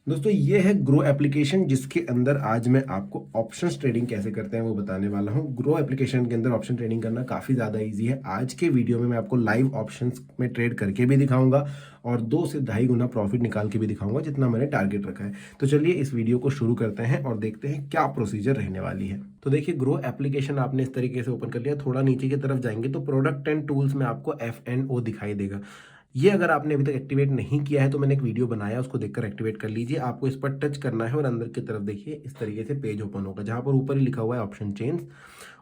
दोस्तों ये है ग्रो एप्लीकेशन जिसके अंदर आज मैं आपको ऑप्शंस ट्रेडिंग कैसे करते हैं वो बताने वाला हूं। ग्रो एप्लीकेशन के अंदर ऑप्शन ट्रेडिंग करना काफ़ी ज़्यादा इजी है। आज के वीडियो में मैं आपको लाइव ऑप्शंस में ट्रेड करके भी दिखाऊंगा और 2 से ढाई गुना प्रॉफिट निकाल के भी दिखाऊंगा जितना मैंने टारगेट रखा है। तो चलिए इस वीडियो को शुरू करते हैं और देखते हैं क्या प्रोसीजर रहने वाली है। तो देखिए ग्रो एप्लीकेशन आपने इस तरीके से ओपन कर लिया। थोड़ा नीचे की तरफ जाएंगे तो प्रोडक्ट एंड टूल्स में आपको F&O दिखाई देगा। ये अगर आपने अभी तक एक्टिवेट नहीं किया है तो मैंने एक वीडियो बनाया, उसको देखकर एक्टिवेट कर लीजिए। आपको इस पर टच करना है और अंदर की तरफ देखिए इस तरीके से पेज ओपन होगा जहां पर ऊपर ही लिखा हुआ है ऑप्शन चेंज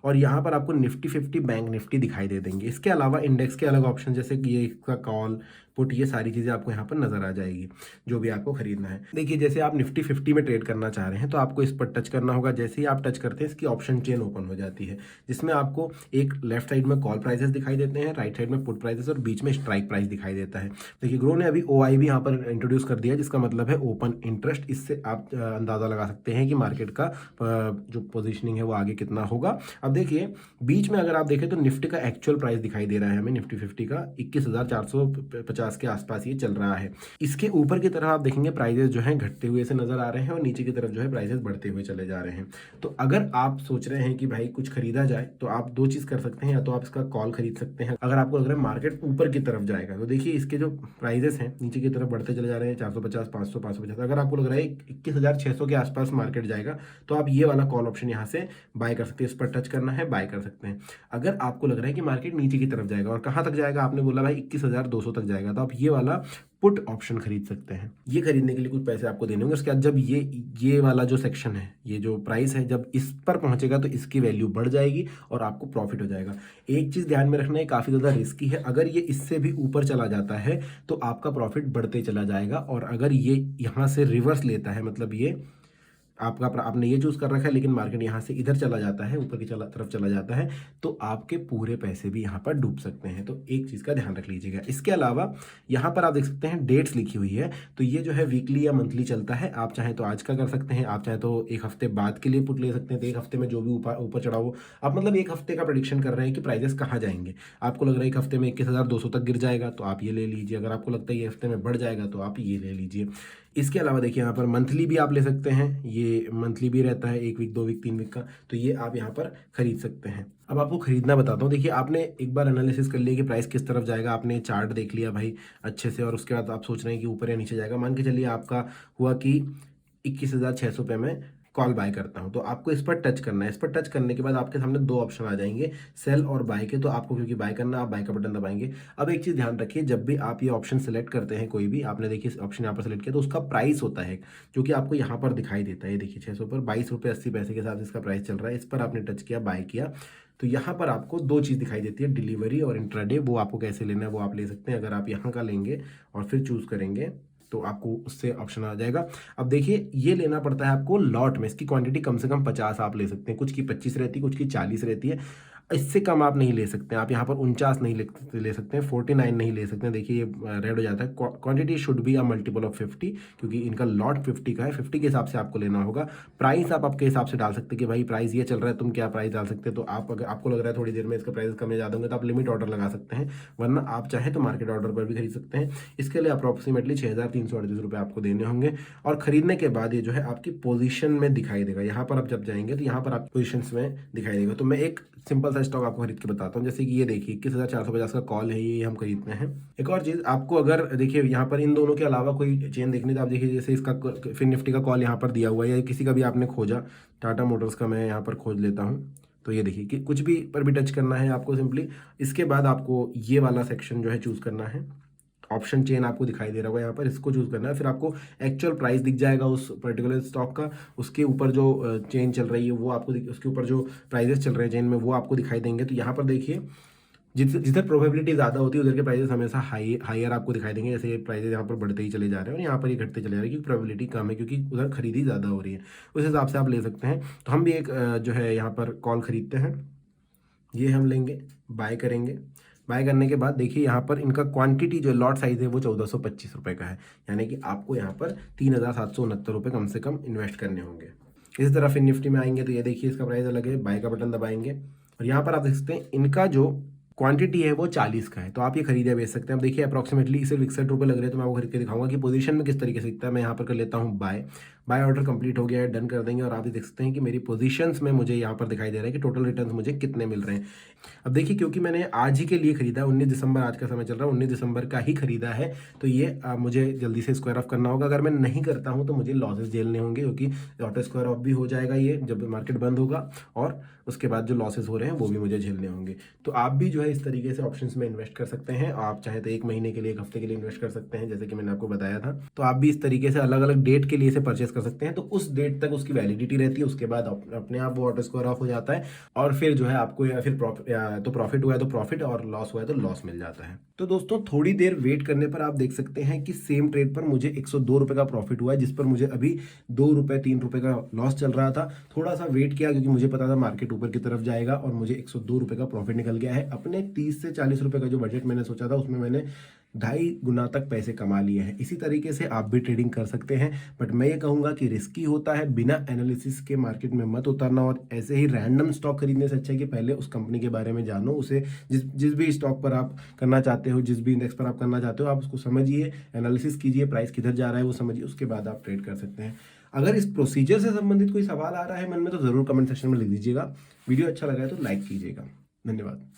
और यहाँ पर आपको निफ्टी 50 बैंक निफ्टी दिखाई दे देंगे। इसके अलावा इंडेक्स के अलग ऑप्शन जैसे कि ये इसका कॉल पुट, ये सारी चीज़ें आपको यहाँ पर नजर आ जाएगी जो भी आपको खरीदना है। देखिए जैसे आप निफ्टी 50 में ट्रेड करना चाह रहे हैं तो आपको इस पर टच करना होगा। जैसे ही आप टच करते हैं इसकी ऑप्शन चेन ओपन हो जाती है जिसमें आपको एक लेफ्ट साइड में कॉल प्राइसेस दिखाई देते हैं, राइट साइड में पुट प्राइसेस और बीच में स्ट्राइक प्राइस दिखाई देता है। देखिए ग्रो ने अभी OI भी यहाँ पर इंट्रोड्यूस कर दिया जिसका मतलब है ओपन इंटरेस्ट। इससे आप अंदाज़ा लगा सकते हैं कि मार्केट का जो पोजिशनिंग है वो आगे कितना होगा। अब देखिए बीच में अगर आप देखें तो निफ्टी का एक्चुअल प्राइस दिखाई दे रहा है हमें, निफ्टी 50 का 21,450 के आसपास ये चल रहा है। इसके ऊपर की तरफ आप देखेंगे प्राइजेस जो हैं घटते हुए से नजर आ रहे हैं और नीचे की तरफ जो है प्राइजेस बढ़ते हुए चले जा रहे हैं। तो अगर आप सोच रहे हैं कि भाई कुछ खरीदा जाए तो आप दो चीज कर सकते हैं, या तो आप इसका कॉल खरीद सकते हैं अगर आपको लग रहा है मार्केट ऊपर की तरफ जाएगा। तो देखिए इसके जो प्राइजेस हैं नीचे की तरफ बढ़ते चले जा रहे हैं, 450, 500, 550। अगर आपको लग रहा है 21,600 के आसपास मार्केट जाएगा तो आप ये वाला कॉल ऑप्शन यहाँ से बाय कर सकते हैं। इस पर टच करना है, बाय कर सकते हैं। अगर आपको लग रहा है कि मार्केट नीचे की तरफ जाएगा और कहां तक जाएगा, आपने बोला भाई 21,200 तक जाएगा, तो आप ये वाला पुट ऑप्शन खरीद सकते हैं। ये खरीदने के लिए कुछ पैसे आपको देने होंगे। उसके बाद जब ये वाला जो सेक्शन है, ये जो प्राइस है, जब इस पर पहुंचेगा तो इसकी वैल्यू बढ़ जाएगी और आपको प्रॉफिट हो जाएगा। एक चीज ध्यान में रखना है, काफी ज्यादा रिस्की है। अगर ये इससे भी ऊपर चला जाता है तो आपका प्रॉफिट बढ़ते चला जाएगा और अगर ये यहां से रिवर्स लेता है, मतलब ये आपने ये चूज कर रखा है लेकिन मार्केट यहाँ से इधर चला जाता है, ऊपर की तरफ चला जाता है, तो आपके पूरे पैसे भी यहाँ पर डूब सकते हैं। तो एक चीज का ध्यान रख लीजिएगा। इसके अलावा यहाँ पर आप देख सकते हैं डेट्स लिखी हुई है, तो ये जो है वीकली या मंथली चलता है। आप चाहे तो आज का कर सकते हैं, आप चाहे तो एक हफ्ते बाद के लिए पुट ले सकते हैं। तो एक हफ्ते में जो भी ऊपर ऊपर चढ़ा हो, आप मतलब एक हफ्ते का प्रेडिक्शन कर रहे हैं कि प्राइजेस कहाँ जाएंगे। आपको लग रहा है एक हफ्ते में 21,200 तक गिर जाएगा तो आप ये ले लीजिए। अगर आपको लगता है ये हफ्ते में बढ़ जाएगा तो आप ये ले लीजिए। इसके अलावा देखिए यहाँ पर मंथली भी आप ले सकते हैं, ये मंथली भी रहता है, 1 वीक, 2 वीक, 3 वीक का, तो ये आप यहाँ पर खरीद सकते हैं। अब आपको खरीदना बताता हूँ। देखिए आपने एक बार एनालिसिस कर लिया कि प्राइस किस तरफ जाएगा, आपने चार्ट देख लिया भाई अच्छे से, और उसके बाद आप सोच रहे हैं कि ऊपर या नीचे जाएगा। मान के चलिए आपका हुआ कि 21,600 में कॉल बाय करता हूं, तो आपको इस पर टच करना है। इस पर टच करने के बाद आपके सामने दो ऑप्शन आ जाएंगे, सेल और बाय के। तो आपको क्योंकि बाय करना, आप बाय का बटन दबाएंगे। अब एक चीज ध्यान रखिए, जब भी आप ये ऑप्शन सेलेक्ट करते हैं कोई भी, आपने देखिए ऑप्शन यहाँ पर सेलेक्ट किया तो उसका प्राइस होता है जो कि आपको यहाँ पर दिखाई देता है। ये देखिए 600 पर 22 रुपये 80 पैसे के साथ इसका प्राइस चल रहा है। इस पर आपने टच किया, बाय किया, तो यहाँ पर आपको दो चीज दिखाई देती है, डिलीवरी और इंट्राडे। वो आपको कैसे लेना है वो आप ले सकते हैं। अगर आप यहाँ का लेंगे और फिर चूज करेंगे तो आपको उससे ऑप्शन आ जाएगा। अब देखिए ये लेना पड़ता है आपको लॉट में, इसकी क्वांटिटी कम से कम 50 आप ले सकते हैं। कुछ की 25 रहती है, कुछ की 40 रहती है। इससे कम आप नहीं ले सकते हैं। आप यहाँ पर 49 नहीं ले सकते हैं, 49 नहीं ले सकते हैं। देखिए ये रेड हो जाता है। Quantity should be a multiple of 50, क्योंकि इनका लॉट 50 का है। 50 के हिसाब से आपको लेना होगा। प्राइस आप आपके हिसाब से डाल सकते हैं कि भाई प्राइस ये चल रहा है, तुम क्या प्राइस डाल सकते हैं। तो आप अगर आपको लग रहा है थोड़ी देर में इसका प्राइस कम या ज़्यादा होंगे तो आप लिमिट ऑर्डर लगा सकते हैं, वरना आप चाहे तो मार्केट ऑर्डर पर भी खरीद सकते हैं। इसके लिए अप्रॉक्सीमेटली 6,338 रुपये आपको देने होंगे। और खरीदने के बाद ये जो है आपकी पोजीशन में दिखाई देगा। यहाँ पर आप जब जाएंगे तो यहाँ पर आप पोजीशन में दिखाई देगा। तो मैं एक सिंपल सा स्टॉक आपको खरीद के बताता हूँ। जैसे कि ये देखिए 21,450 का कॉल है, ये हम खरीदते हैं। एक और चीज आपको, अगर देखिए यहाँ पर इन दोनों के अलावा कोई चेन देखनी तो आप देखिए, जैसे इसका फिर निफ्टी का कॉल यहाँ पर दिया हुआ है, या किसी का भी आपने खोजा, टाटा मोटर्स का मैं यहाँ पर खोज लेता हूँ। तो ये देखिए कि कुछ भी पर भी टच करना है आपको सिंपली। इसके बाद आपको ये वाला सेक्शन जो है चूज करना है। ऑप्शन चेन आपको दिखाई दे रहा होगा यहाँ पर, इसको चूज करना है। फिर आपको एक्चुअल प्राइस दिख जाएगा उस पर्टिकुलर स्टॉक का। उसके ऊपर जो चेन चल रही है वो आपको उसके ऊपर जो प्राइजेस चल रहे हैं चेन में वो आपको दिखाई देंगे। तो यहाँ पर देखिए जिधर प्रोबेबिलिटी ज़्यादा होती है उधर के प्राइजेस हमेशा हायर आपको दिखाई देंगे। जैसे प्राइजेस यहाँ पर बढ़ते ही चले जा रहे हैं और यहाँ पर ये घटते चले जा रहे हैं क्योंकि प्रोबेबिलिटी कम है, क्योंकि उधर खरीदी ज़्यादा हो रही है। उस हिसाब से आप ले सकते हैं। तो हम भी एक जो है यहाँ पर कॉल खरीदते हैं, ये हम लेंगे, बाय करेंगे। बाय करने के बाद देखिए यहाँ पर इनका क्वांटिटी जो लॉट साइज है वो 1,425 रुपये का है, यानी कि आपको यहाँ पर 3,769 रुपये कम से कम इन्वेस्ट करने होंगे। इसी तरह फिर निफ्टी में आएंगे तो ये देखिए इसका प्राइस अलग है, बाय का बटन दबाएंगे और यहाँ पर आप देख सकते हैं इनका जो क्वांटिटी है वो 40 का है, तो आप ये खरीद या बेच सकते हैं। अब देखिए अप्रॉक्सीमेटली सिर्फ 61 रुपये लग रहे हैं, तो मैं आपको खरीद के दिखाऊंगा कि पोजीशन में किस तरीके से दिखता है। मैं यहाँ पर कर लेता हूँ बाय। बाय ऑर्डर कंप्लीट हो गया है, डन कर देंगे और आप ये देख सकते हैं कि मेरी पोजीशंस में मुझे यहाँ पर दिखाई दे रहा है कि टोटल रिटर्न्स मुझे कितने मिल रहे हैं। अब देखिए क्योंकि मैंने आज ही के लिए खरीदा है, 19 दिसंबर आज का समय चल रहा है, 19 दिसंबर का ही खरीदा है, तो ये मुझे जल्दी से स्क्वायर ऑफ करना होगा। अगर मैं नहीं करता हूँ तो मुझे लॉसेस झेलने होंगे, क्योंकि ऑटो स्क्वायर ऑफ भी हो जाएगा ये जब मार्केट बंद होगा, और उसके बाद जो लॉसेस हो रहे हैं वो भी मुझे झेलने होंगे। तो आप भी जो है इस तरीके से ऑप्शंस में इन्वेस्ट कर सकते हैं। आप चाहे तो 1 महीने के लिए, 1 हफ्ते के लिए इन्वेस्ट कर सकते हैं, जैसे कि मैंने आपको बताया था। तो आप भी इस तरीके से अलग अलग डेट के लिए इसे परचेस कर सकते हैं, तो उस डेट तक उसकी वैलिडिटी रहती है, उसके बाद अपने आप वो ऑटो स्क्वायर ऑफ हो जाता है, और फिर जो है आपको या फिर प्रॉफिट हुआ है तो प्रॉफिट, और लॉस हुआ है तो लॉस मिल जाता है। तो दोस्तों थोड़ी देर वेट करने पर आप देख सकते हैं कि सेम ट्रेड पर मुझे 102 रुपए का प्रॉफिट हुआ है, जिस पर मुझे अभी 2 रुपए 3 रुपए का लॉस चल रहा था। थोड़ा सा वेट किया क्योंकि मुझे पता था मार्केट ऊपर की तरफ जाएगा, और मुझे 102 रुपए का प्रॉफिट निकल गया है। अपने 30 से 40 रुपए का जो बजट मैंने सोचा था उसमें मैंने 2.5 गुना तक पैसे कमा लिए हैं। इसी तरीके से आप भी ट्रेडिंग कर सकते हैं, बट मैं ये कहूंगा कि रिस्की होता है, बिना एनालिसिस के मार्केट में मत उतरना, और ऐसे ही रैंडम स्टॉक खरीदने से अच्छा है कि पहले उस कंपनी के बारे में जानो, उसे जिस भी स्टॉक पर आप करना चाहते हो, जिस भी इंडेक्स पर आप करना चाहते हो, आप उसको समझिए, एनालिसिस कीजिए, प्राइस किधर जा रहा है वो समझिए, उसके बाद आप ट्रेड कर सकते हैं। अगर इस प्रोसीजर से संबंधित कोई सवाल आ रहा है मन में तो जरूर कमेंट सेक्शन में लिख दीजिएगा। वीडियो अच्छा लगा है तो लाइक कीजिएगा। धन्यवाद।